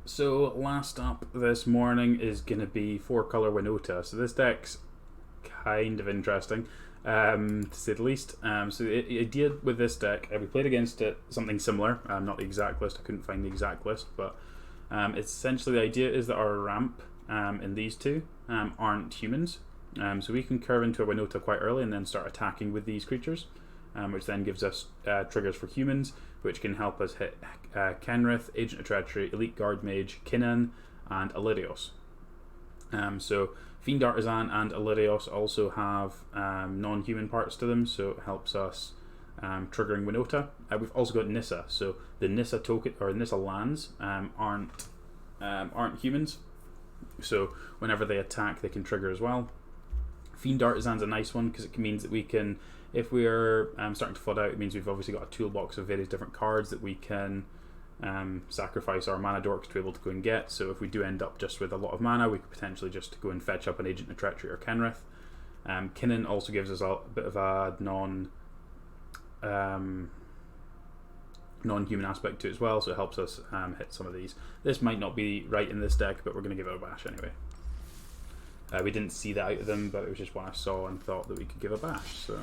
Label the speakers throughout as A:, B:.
A: So last up this morning is going to be 4-color Winota. So this deck's kind of interesting, to say the least. So the idea with this deck, we played against it something similar. Not the exact list, I couldn't find the exact list, but it's essentially the idea is that our ramp in these two aren't humans. So we can curve into a Winota quite early and then start attacking with these creatures, which then gives us triggers for humans, which can help us hit Kenrith, Agent of Treachery, Elite Guard Mage, Kinnan, and Illyrios. So Fiend Artisan and Illyrios also have non-human parts to them, so it helps us triggering Winota. We've also got Nissa, so the Nissa token or Nissa lands aren't humans, so whenever they attack, they can trigger as well. Fiend Artisan's a nice one because it means that we can, if we're starting to flood out, it means we've obviously got a toolbox of various different cards that we can sacrifice our mana dorks to be able to go and get. So if we do end up just with a lot of mana, we could potentially just go and fetch up an Agent of Treachery or Kenrith. Kinnan also gives us a bit of a non-human aspect to it as well, so it helps us hit some of these. This might not be right in this deck, but we're going to give it a bash anyway. We didn't see that out of them, but it was just one I saw and thought that we could give a bash. So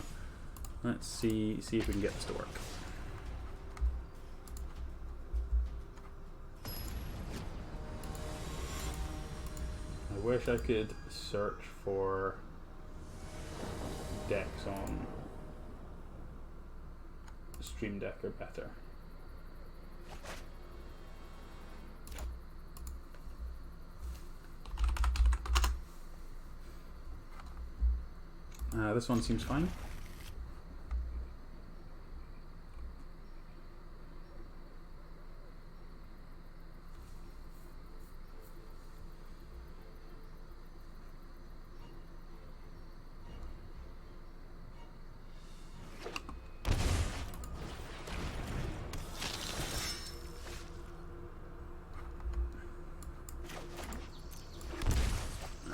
A: let's see if we can get this to work. I wish I could search for decks on Streamdecker better. This one seems fine.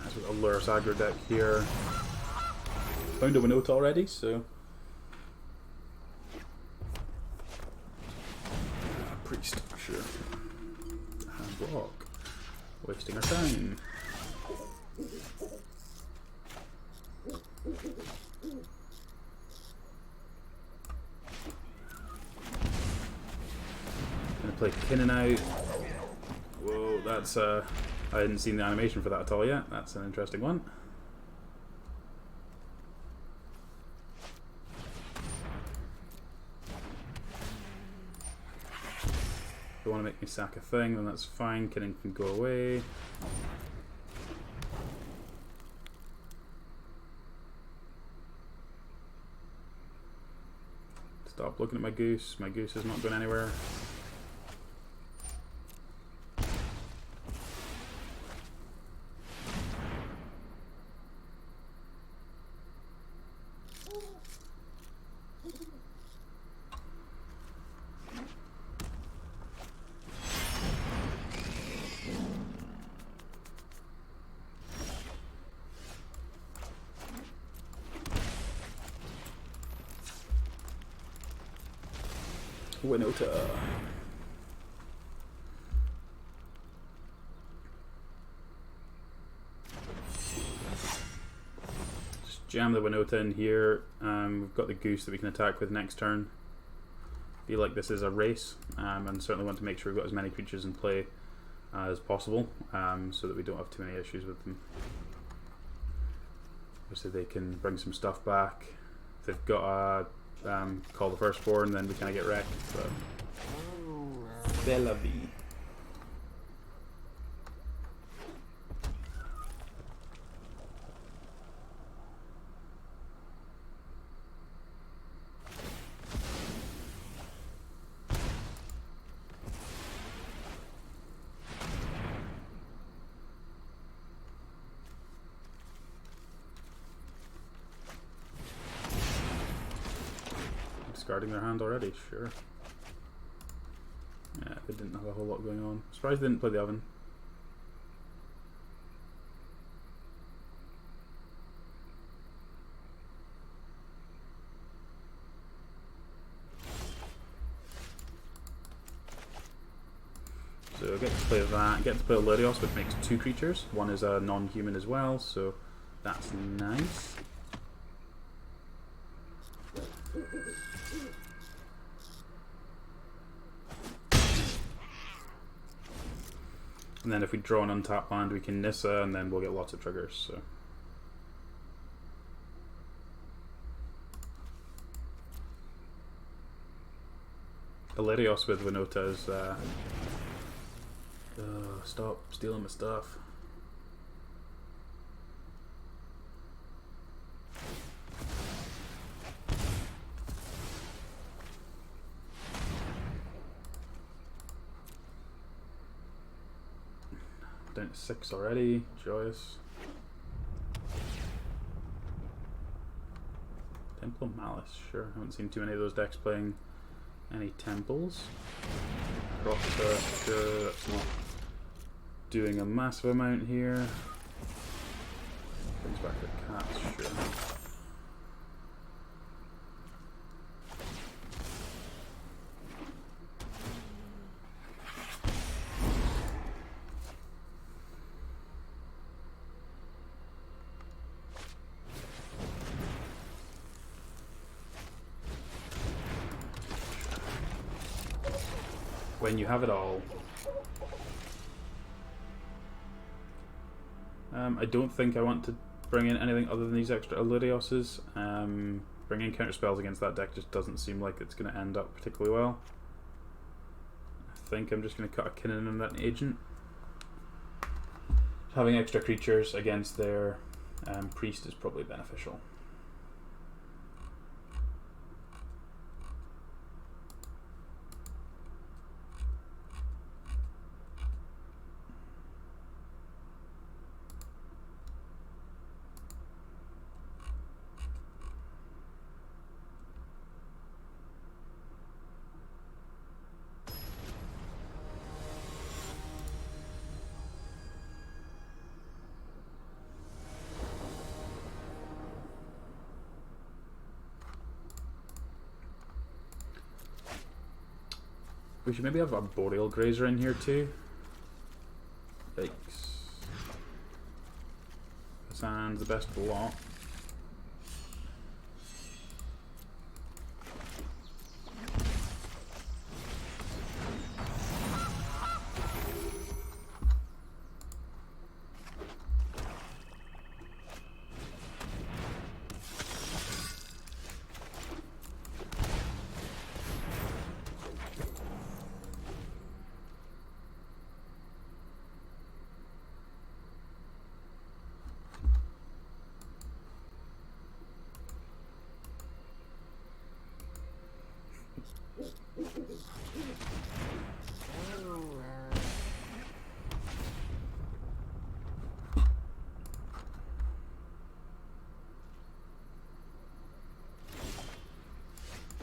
A: So we've got a Lair aggro deck here. Found a Winota already, so priest, sure. Hand block. Wasting our time. Gonna play Kinnan out. Whoa, that's I hadn't seen the animation for that at all yet. That's an interesting one. If you want to make me sack a thing, then that's fine. Kinnan can go away. Stop looking at my goose. My goose is not going anywhere. Winota. Just jam the Winota in here. We've got the goose that we can attack with next turn. Feel like this is a race, and certainly want to make sure we've got as many creatures in play as possible, so that we don't have too many issues with them. Obviously they can bring some stuff back. If they've got a call the firstborn, then we kind of get wrecked, but Bellaby. Discarding their hand already, sure. Yeah, they didn't have a whole lot going on. Surprised they didn't play the oven. So I get to play that. I get to play Lirios, which makes 2 creatures. One is a non-human as well, so that's nice. And then if we draw an untapped land, we can Nissa, and then we'll get lots of triggers. So. Lirios with Winota is... stop stealing my stuff. Down to 6 already, joyous. Temple of Malice, sure. I haven't seen too many of those decks playing any temples. Crocta, sure, that's not doing a massive amount here. Brings back the cats, sure. When you have it all. I don't think I want to bring in anything other than these extra Lirioses. Bringing counter spells against that deck just doesn't seem like it's going to end up particularly well. I think I'm just going to cut a Kinnan and that agent. Having extra creatures against their priest is probably beneficial. We should maybe have a Boreal Grazer in here too. Yikes. Hassan's the best of the lot.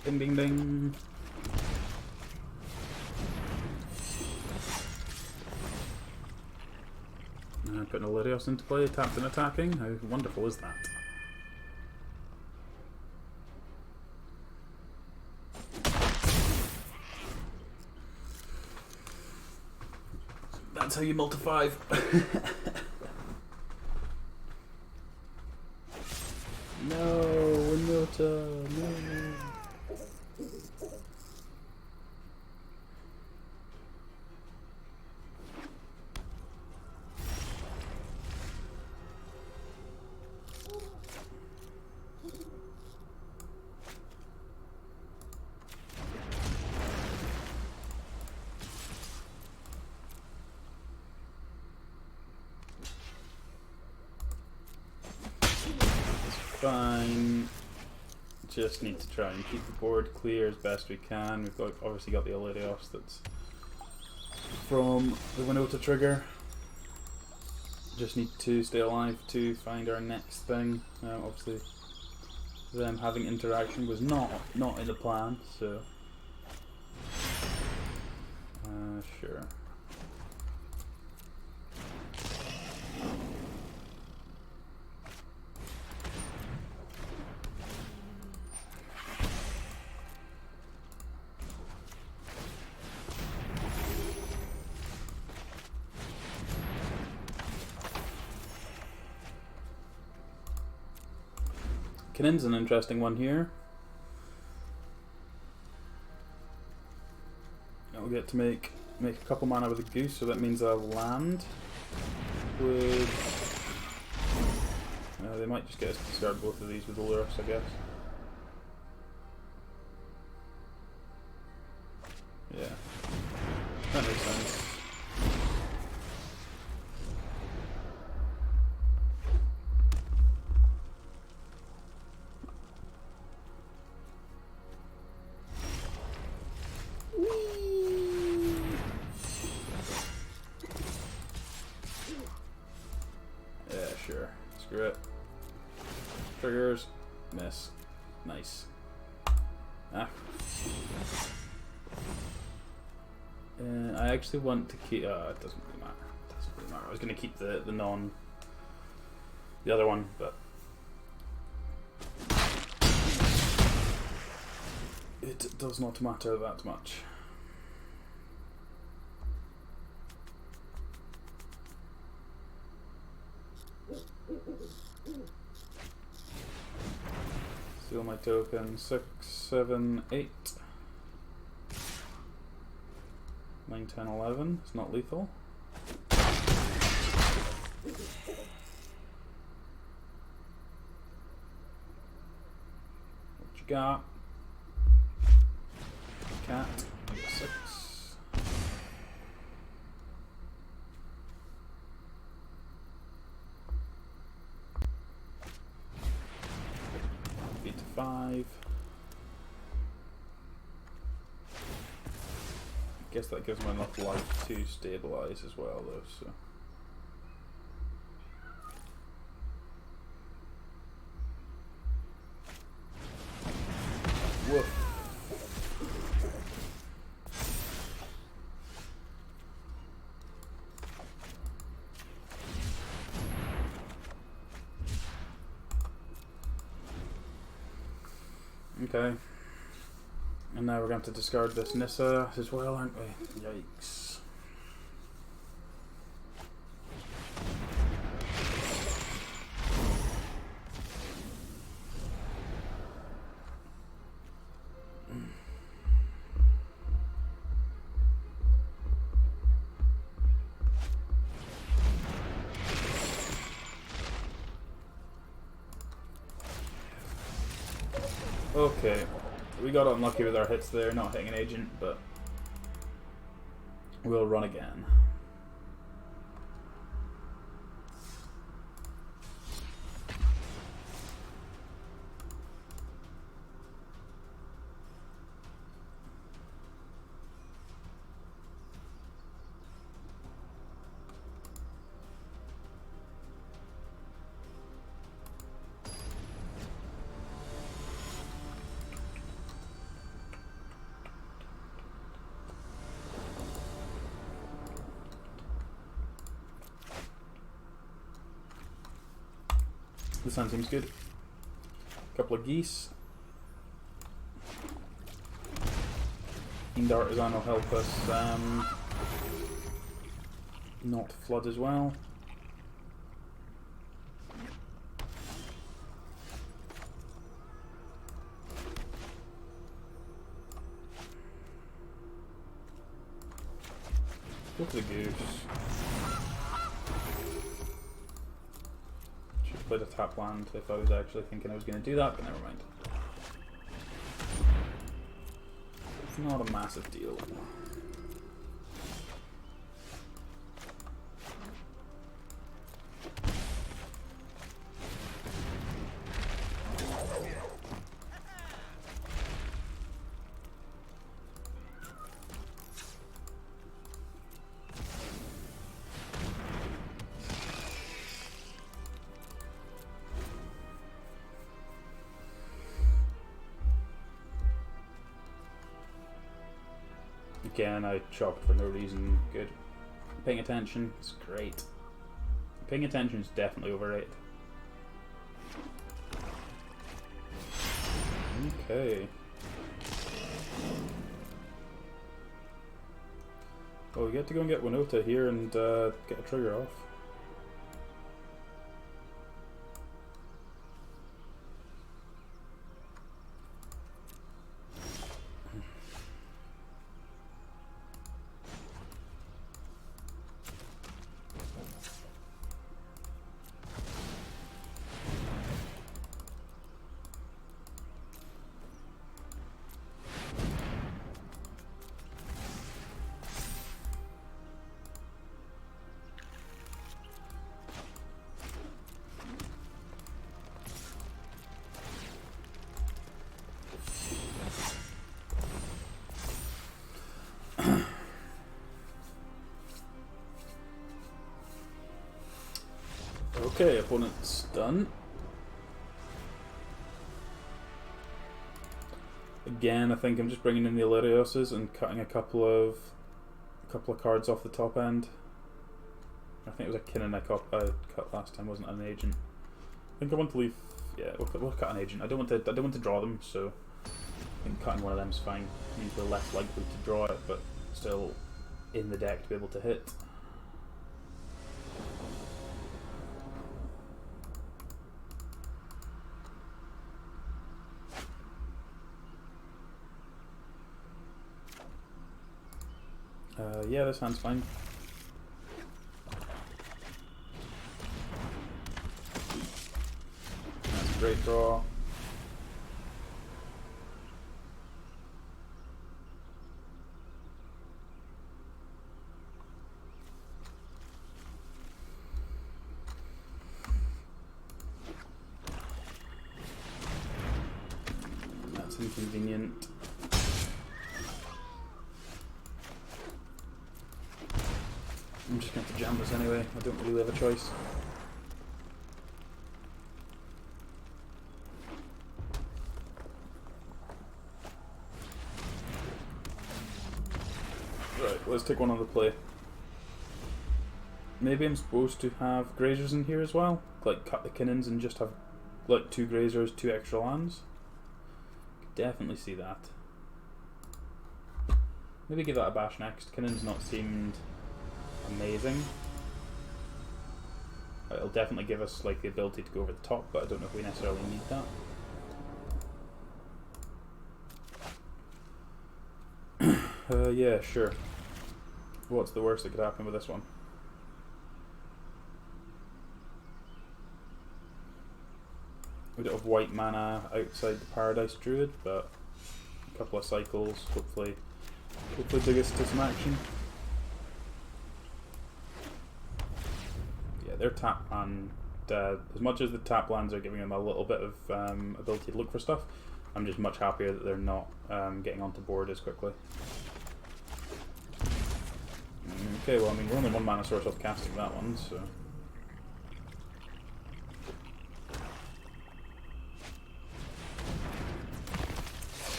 A: Ding ding ding. Putting a Lirios into play, tapped and attacking. How wonderful is that? That's how you multi-5. No, Winota, no. Fine. Just need to try and keep the board clear as best we can. We've got obviously got the Lirios that's from the Winota trigger. Just need to stay alive to find our next thing. Obviously, them having interaction was not in the plan, so sure. Kinin's an interesting one here. I'll get to make a couple mana with a goose, so that means I'll land with... they might just get us to discard both of these with the Lurus, I guess. Yeah, that makes sense. Yeah, sure. Screw it. Triggers. Miss. Nice. Ah. I actually want to keep... it doesn't really matter. It doesn't really matter. I was going to keep the other one, but... it does not matter that much. Steal my token. 6, 7, 8. 9, 10, 11. It's not lethal. What you got? Cat. 6. Beat to 5. I guess that gives me enough life to stabilize as well, though. So. Woof. Okay. And now we're going to discard this Nissa as well, aren't we? Yikes. Okay. We got unlucky with our hits there, not hitting an agent, but we'll run again. This one seems good. Couple of geese. Fiend Artisan will help us not flood as well. Go for the goose. Played a tap land if I was actually thinking I was going to do that, but never mind. It's not a massive deal. Again, I chalked for no reason. Good. Paying attention is great. Paying attention is definitely overrated. Okay. Well, we get to go and get Winota here and get a trigger off. Okay, opponent's done. Again, I think I'm just bringing in the Illyrioses and cutting a couple of cards off the top end. I think it was a Kinnan I cut last time, wasn't it? An agent. I think I want to leave. Yeah, we'll cut an agent. I don't want to draw them, so I think cutting one of them is fine. It means we're less likely to draw it, but still in the deck to be able to hit. Yeah, this hand's fine. That's a great draw. That's inconvenient. I'm just going to jam this anyway, I don't really have a choice. Right, let's take one on the play. Maybe I'm supposed to have grazers in here as well? Like cut the Kinnans and just have like 2 grazers, 2 extra lands? Definitely see that. Maybe give that a bash next. Kinnan's not seemed amazing. It'll definitely give us like the ability to go over the top, but I don't know if we necessarily need that. Yeah, sure. What's the worst that could happen with this one? We don't have white mana outside the Paradise Druid, but a couple of cycles, hopefully dig us to some action. Their tap land, as much as the tap lands are giving them a little bit of ability to look for stuff, I'm just much happier that they're not getting onto board as quickly. Okay, well I mean we're only 1 mana source off casting that one, so...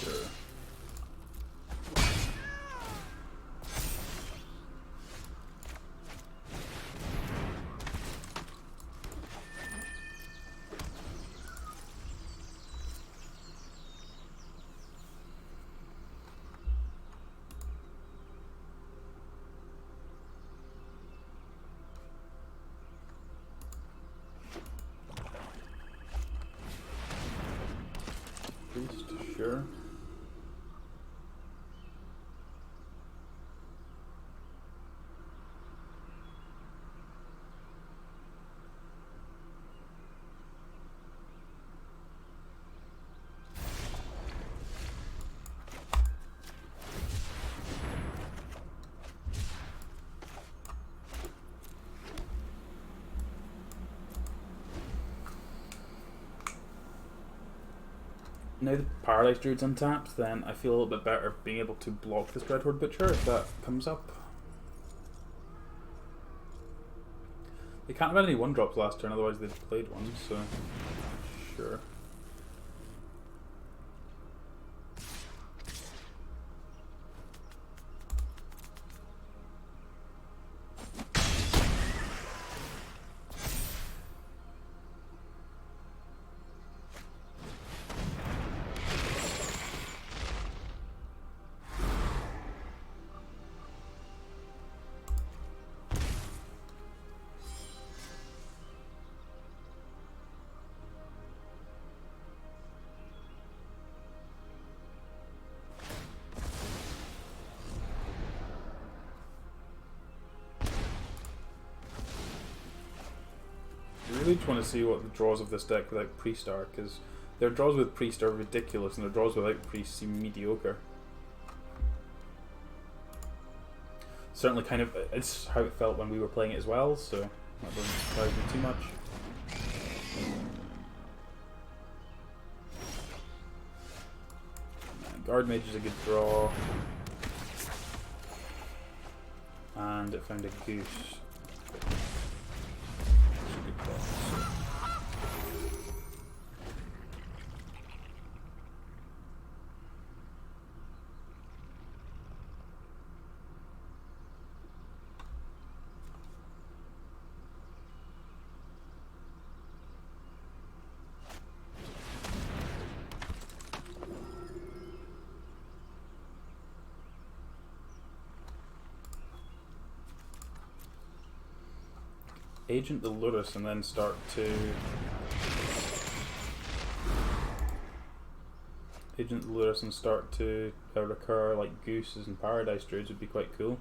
A: Sure. Sure. Now the Paradise Druid's untapped, then I feel a little bit better being able to block this Dreadhorde Butcher if that comes up. They can't have had any 1-drops last turn, otherwise they'd played one, so sure. I really just want to see what the draws of this deck without Priest are, because their draws with Priest are ridiculous and their draws without Priest seem mediocre. Certainly kind of, it's how it felt when we were playing it as well, so that doesn't surprise me too much. Guard Mage is a good draw. And it found a goose. Agent the Lotus and then start to... Agent the Lotus and start to recur like Gooses and Paradise Druids would be quite cool.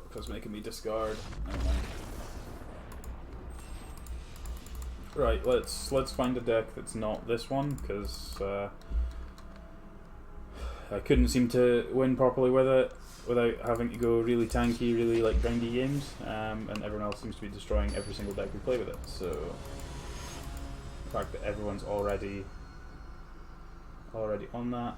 A: Because making me discard. Never mind. Right, let's find a deck that's not this one, because I couldn't seem to win properly with it without having to go really tanky, really like grindy games, and everyone else seems to be destroying every single deck we play with it. So the fact that everyone's already on that.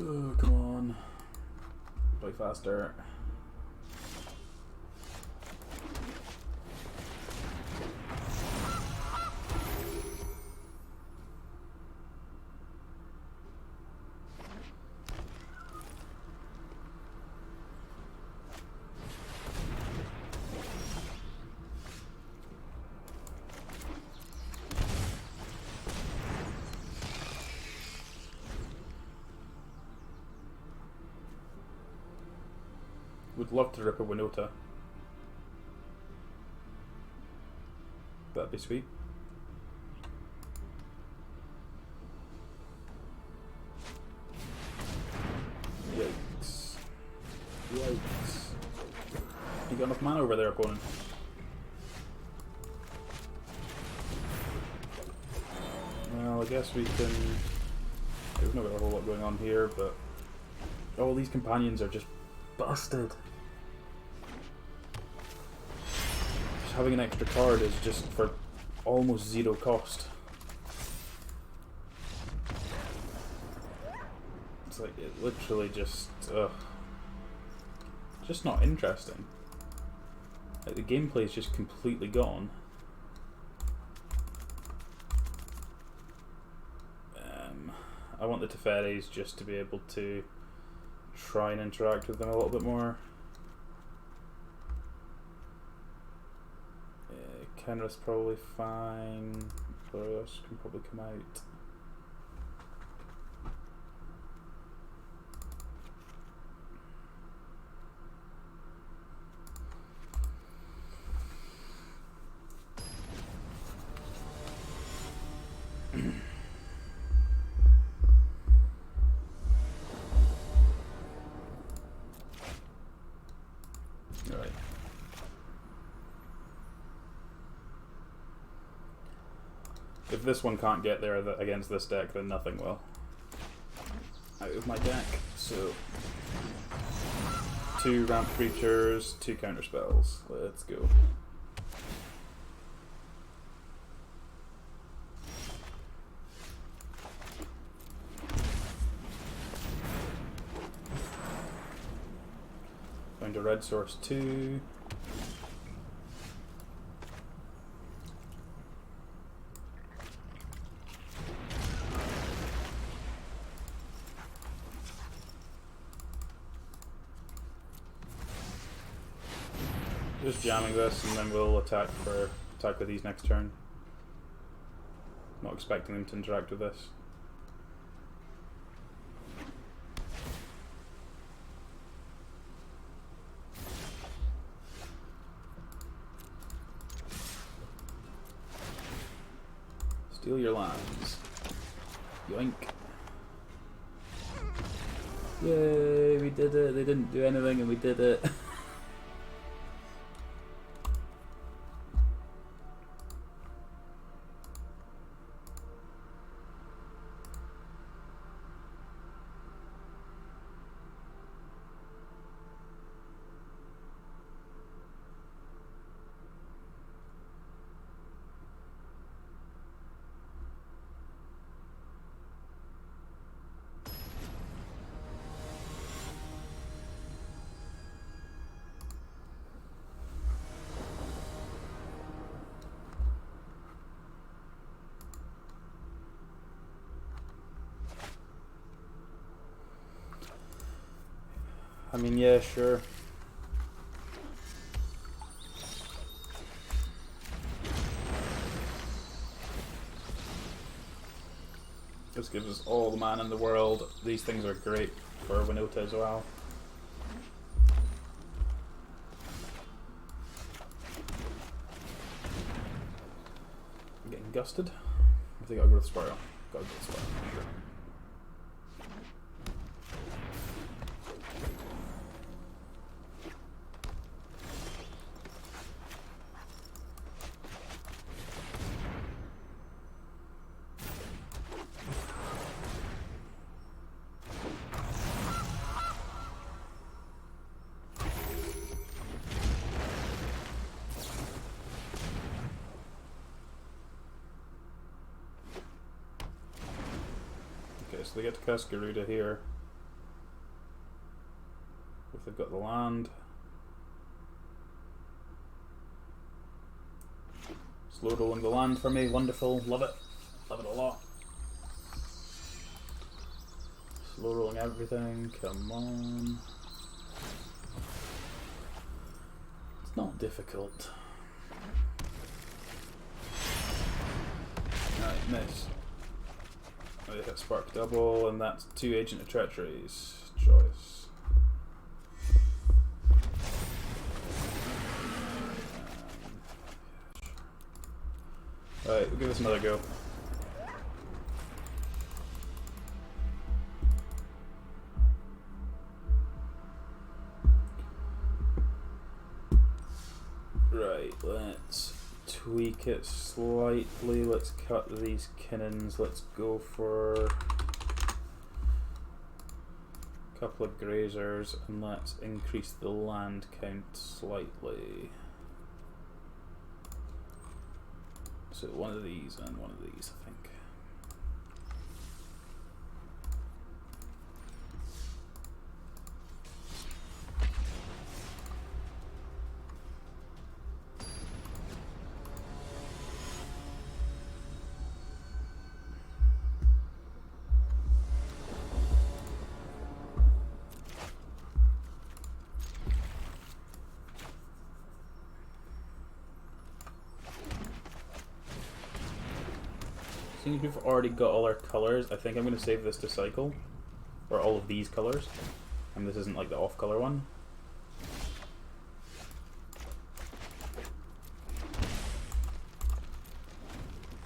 A: Oh, come on. Play faster. Would love to rip a Winota. That'd be sweet. Yikes. Yikes. You got enough mana over there, opponent. Well, I guess we can... We've not got a whole lot going on here, but... All these companions are just busted. Just having an extra card is just for almost zero cost. It's like, it literally just not interesting. Like, the gameplay is just completely gone. I want the Teferis just to be able to try and interact with them a little bit more. Kenra's probably fine. Boros can probably come out. If this one can't get there against this deck, then nothing will. Out of my deck, so 2 ramp creatures, 2 counter spells. Let's go. Found a red source 2. Just jamming this, and then we'll attack with these next turn. Not expecting them to interact with this. Steal your lands. Yoink. Yay, we did it. They didn't do anything and we did it. I mean, yeah, sure. This gives us all the mana in the world. These things are great for Winota as well. I'm getting gusted. I think I'll go to the Spiral. Gotta go to the Spiral, sure. So they get to cast Garuda here. If they've got the land. Slow rolling the land for me, wonderful, love it a lot. Slow rolling everything, come on. It's not difficult. Alright, miss. They hit Spark Double, and that's 2 Agent of Treacheries. Choice. Alright, we'll give this another go. Right, let's tweak it slightly. Let's cut these cannons. Let's go for a couple of grazers, and let's increase the land count slightly. So one of these and one of these, I think. Since we've already got all our colours, I think I'm going to save this to cycle. Or all of these colours. And this isn't like the off colour one.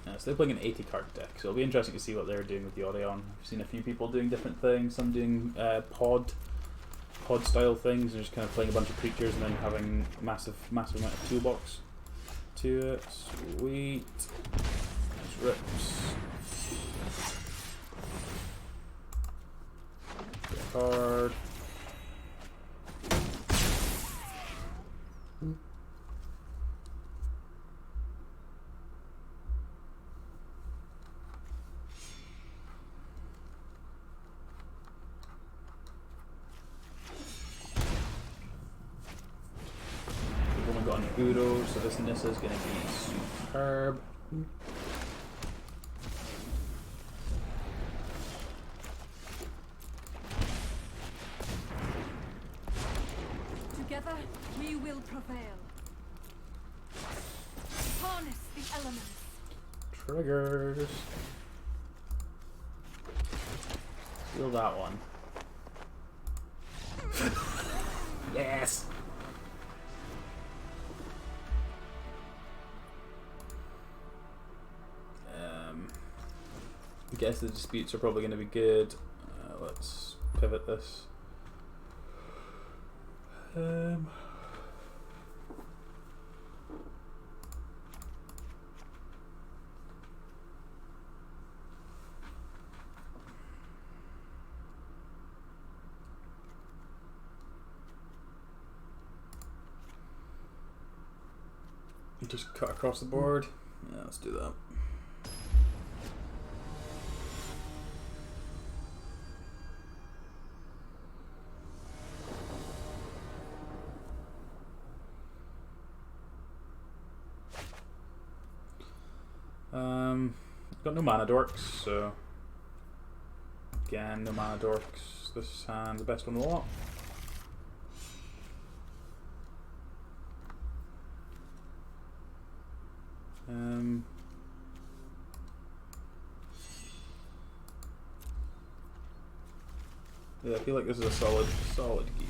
A: So they're playing an 80 card deck, so it'll be interesting to see what they're doing with the Odeon. I've seen a few people doing different things, some doing pod style things, and just kind of playing a bunch of creatures and then having massive amount of toolbox to it. Sweet. Rips. Card. We've only got an Uro, so this Nissa is going to be superb.
B: Together, we will prevail. Harness the elements.
A: Triggers. Steal that one. Yes! I guess the disputes are probably going to be good. Let's pivot this. Just cut across the board. Yeah, let's do that. Got no mana dorks, so again, no mana dorks. This hand's the best one of the lot. Yeah, I feel like this is a solid geek.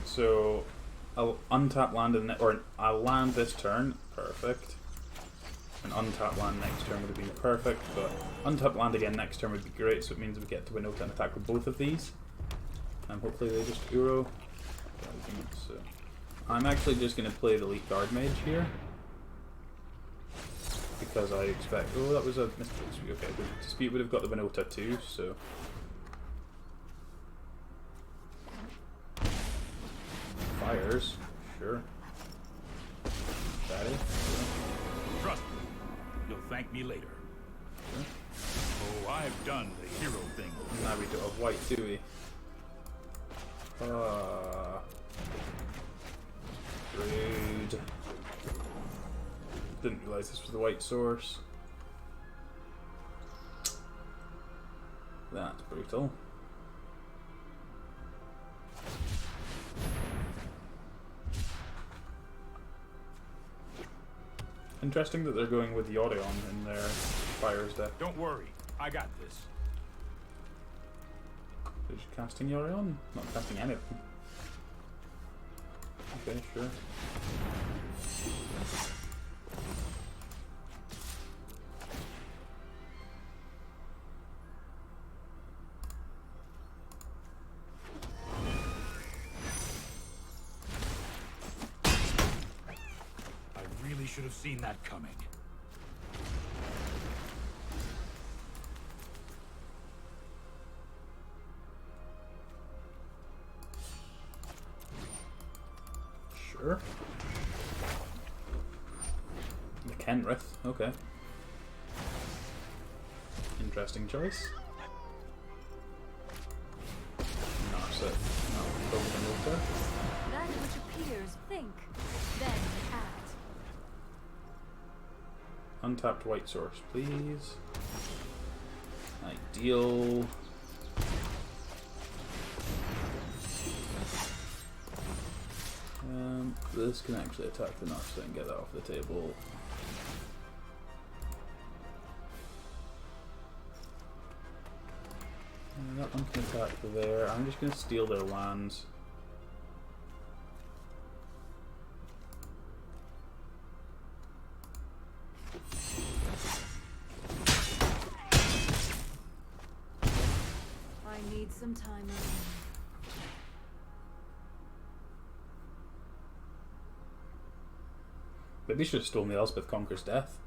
A: So I'll untap land or I'll land this turn, perfect. And untap land next turn would have been perfect, but untap land again next turn would be great. So it means we get to Winota and attack with both of these, and hopefully they just Uro. So I'm actually just going to play the Elite Guard Mage here. Because I expect... Oh, that was a missed dispute. Okay, the dispute would have got the Winota too, so... Fires, sure. Daddy, sure.
C: Trust me, you'll thank me later.
A: Sure.
C: Oh, I've done the hero thing.
A: Now we don't have white, do we? Rude. Didn't realise this was the white source. That's brutal. Interesting that they're going with the Orion in their Fires deck.
C: Don't worry, I got this.
A: They're just casting Yorion? Not casting anything. Okay, sure.
C: I really should have seen that coming.
A: Sure. The Kenrith, okay. Interesting choice. Narset. No, Winota.
B: That which appears, think, then act.
A: Untapped white source, please. Ideal. This can actually attack the Narset and get that off the table. And that one can attack there. I'm just going to steal their lands.
B: I need some time alone.
A: Maybe should have stolen the Elspeth Conquers Death.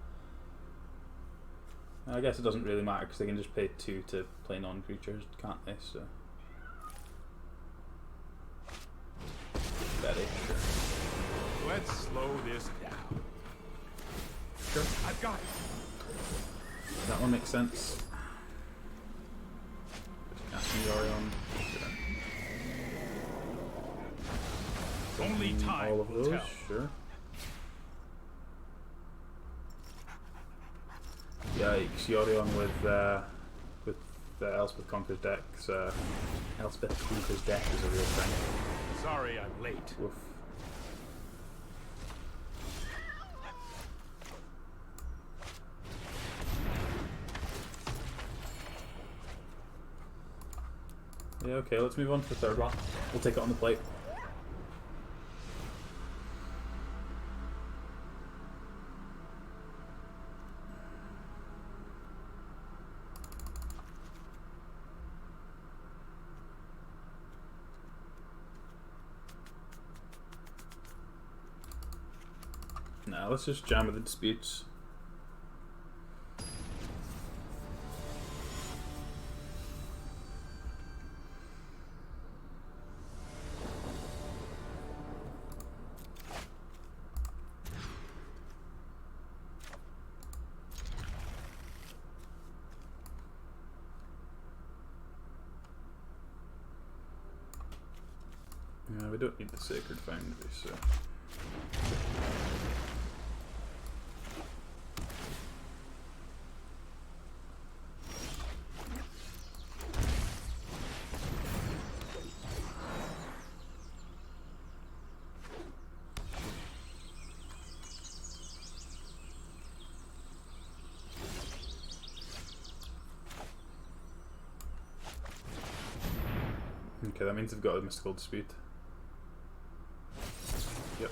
A: I guess it doesn't really matter because they can just pay 2 to play non-creatures, can't they? So, Betty, sure.
C: Let's slow this down.
A: Sure.
C: I've got it.
A: That one makes sense. Casting Yorion. Sure.
C: Only time
A: all of
C: will
A: those,
C: tell.
A: sure. Yikes, Yorion with the Elspeth Conquers decks. Elspeth Conquers deck is a real thing.
C: Sorry I'm late.
A: Woof. Yeah, okay, let's move on to the third one. We'll take it on the plate. Nah, let's just jam with the disputes. We don't need the Sacred Foundry, so... Okay, that means they've got a Mystical Dispute. Yep.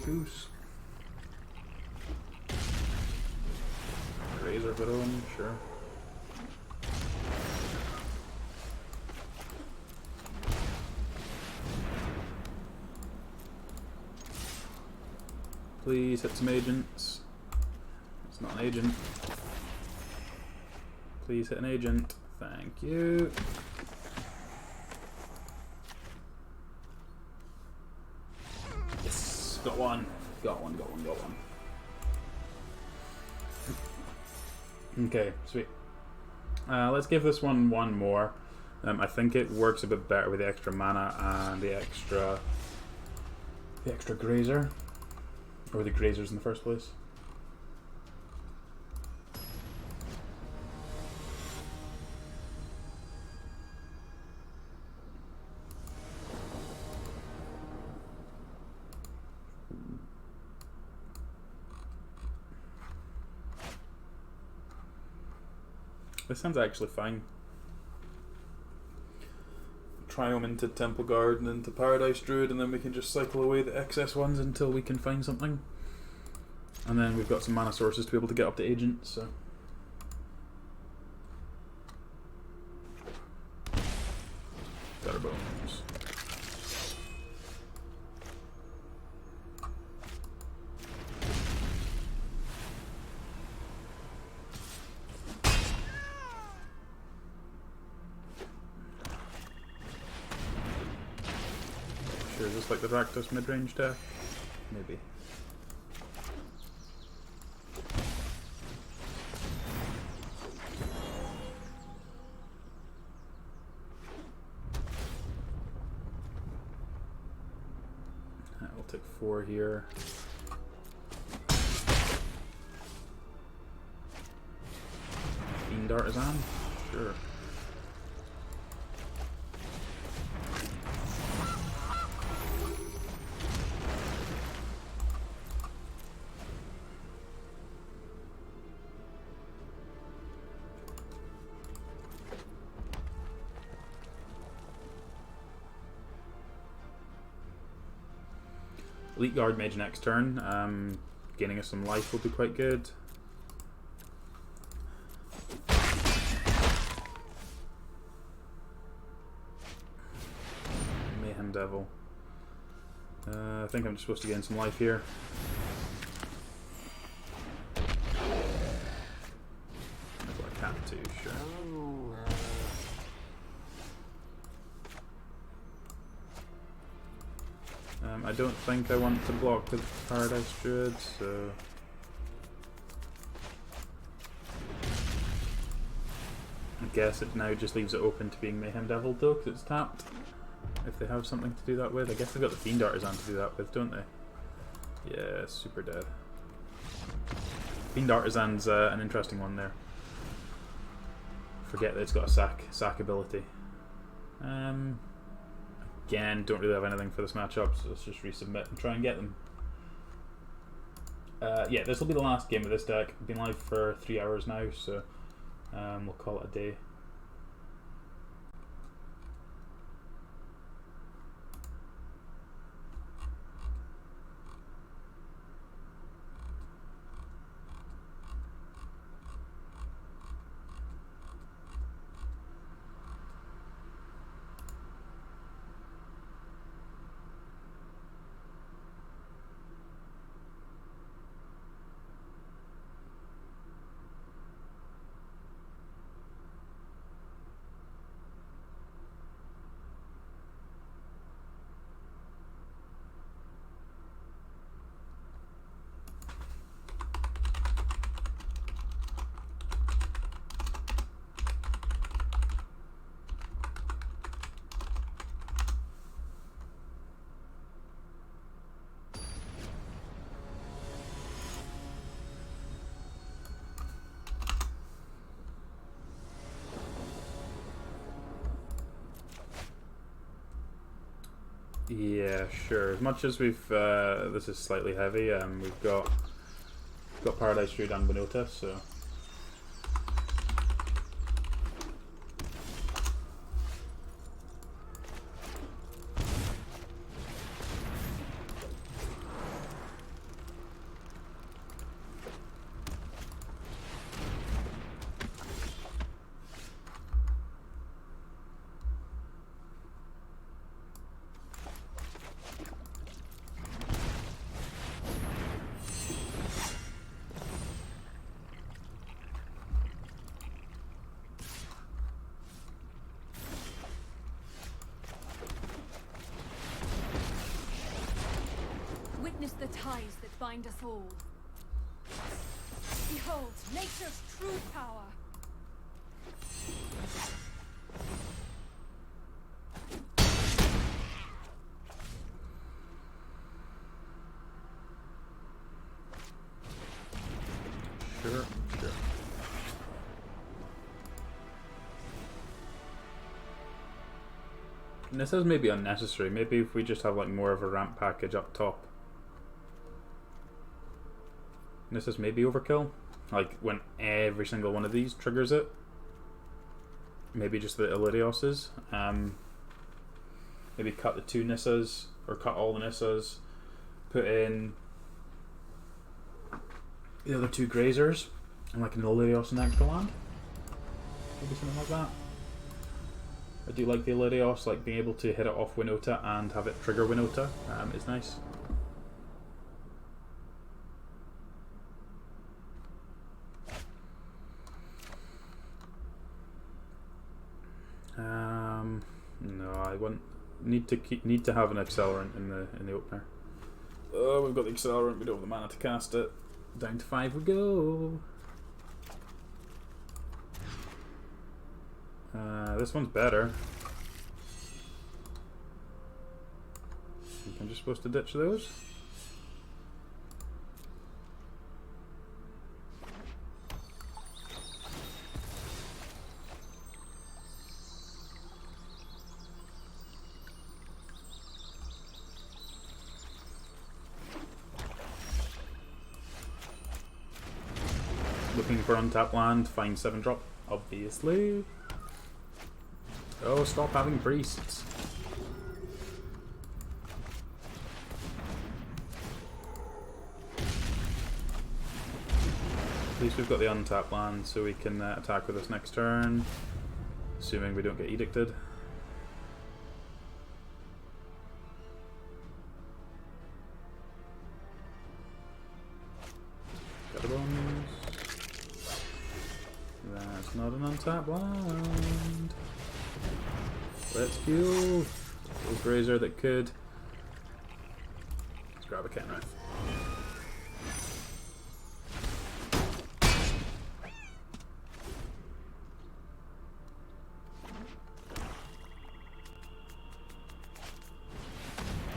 A: Goose. Razor Baron, sure. Please hit some agents. It's not an agent. Please hit an agent. Thank you. Yes, got one. Got one. Okay, sweet. Let's give this one more. I think it works a bit better with the extra mana and the extra grazer, or the grazers in the first place. This sounds actually fine. Triome into Temple Guard and into Paradise Druid, and then we can just cycle away the excess ones until we can find something. And then we've got some mana sources to be able to get up to agents, so... Got our bones. Is this like the Rakdos mid-range deck? Maybe. We'll take 4 here. Fiend Artisan? Sure. Elite Guard Mage next turn. Gaining us some life will be quite good. Mayhem Devil. I think I'm just supposed to gain some life here. I've got a cat too, sure. I don't think I want to block the Paradise Druid, so... I guess it now just leaves it open to being Mayhem Devil though, because it's tapped. If they have something to do that with. I guess they've got the Fiend Artisan to do that with, don't they? Yeah, super dead. Fiend Artisan's an interesting one there. Forget that it's got a sack ability. Again, don't really have anything for this matchup, so let's just resubmit and try and get them. Yeah, this will be the last game of this deck. Been live for 3 hours now, so we'll call it a day. Yeah, sure. As much as we've this is slightly heavy. We've got Paradise Druid and Winota, so.
B: Witness the ties that bind us all. Behold nature's true power.
A: Sure. And this is maybe unnecessary. Maybe if we just have like more of a ramp package up top. And this is maybe overkill. Like when every single one of these triggers it. Maybe just the Illyrioses. Maybe cut the 2 Nissas, or cut all the Nissas. Put in the other 2 Grazers, and like an Illyrios and extra land. Maybe something like that. I do like the Illyrios, like being able to hit it off Winota and have it trigger Winota is nice. No, I want need to have an accelerant in the opener. Oh, we've got the accelerant. We don't have the mana to cast it. Down to 5 we go. This one's better. I think I'm just supposed to ditch those. Looking for untapped land, find 7-drop, obviously. Oh, stop having priests. At least we've got the untapped land, so we can attack with us next turn, assuming we don't get edicted. Got a bonus. That's not an untapped land. Let's kill the Grazer that could. Let's grab a Kenrith.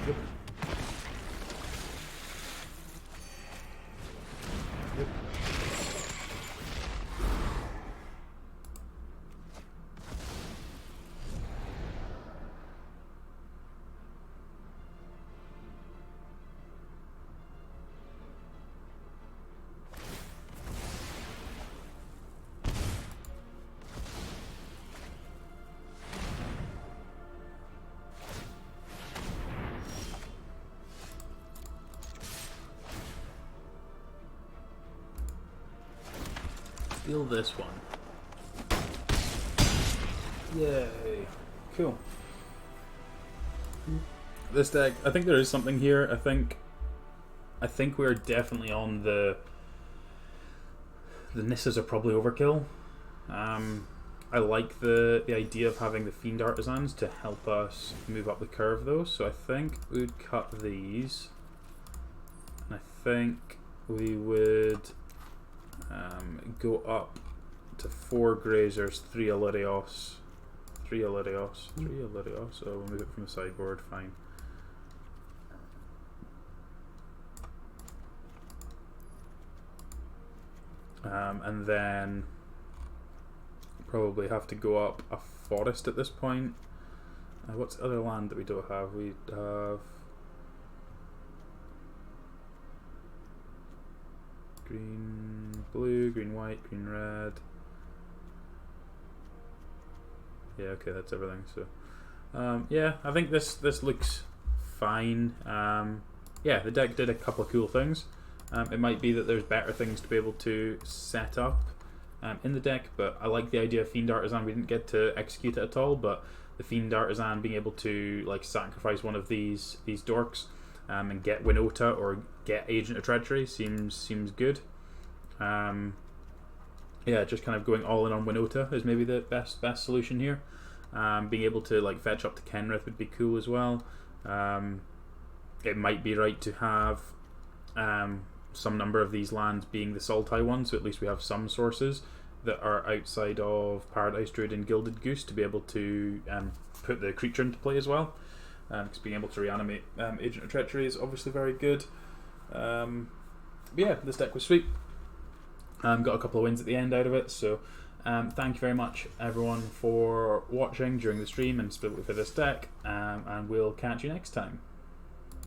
A: Yep. Yep. Steal this one. Yay. Cool. This deck, I think there is something here. I think we're definitely on the Nissas are probably overkill. I like the idea of having the Fiend Artisans to help us move up the curve though, so I think we would cut these. And I think we would go up to 4 Grazers, 3 Illyrios. 3 Illyrios. So we'll move it from the sideboard, fine. And then probably have to go up a forest at this point. What's the other land that we don't have? We have green, blue, green, white, green, red. Yeah, okay, that's everything. So, yeah, I think this looks fine. Yeah, the deck did a couple of cool things. It might be that there's better things to be able to set up in the deck, but I like the idea of Fiend Artisan. We didn't get to execute it at all, but the Fiend Artisan being able to like sacrifice one of these dorks and get Winota or get Agent of Treachery seems good. Yeah, just kind of going all in on Winota is maybe the best solution here. Being able to like fetch up to Kenrith would be cool as well. It might be right to have some number of these lands being the Sultai ones, so at least we have some sources that are outside of Paradise Druid and Gilded Goose to be able to put the creature into play as well. Because being able to reanimate Agent of Treachery is obviously very good. But yeah, this deck was sweet. Got a couple of wins at the end out of it, so thank you very much everyone for watching during the stream and specifically for this deck, and we'll catch you next time.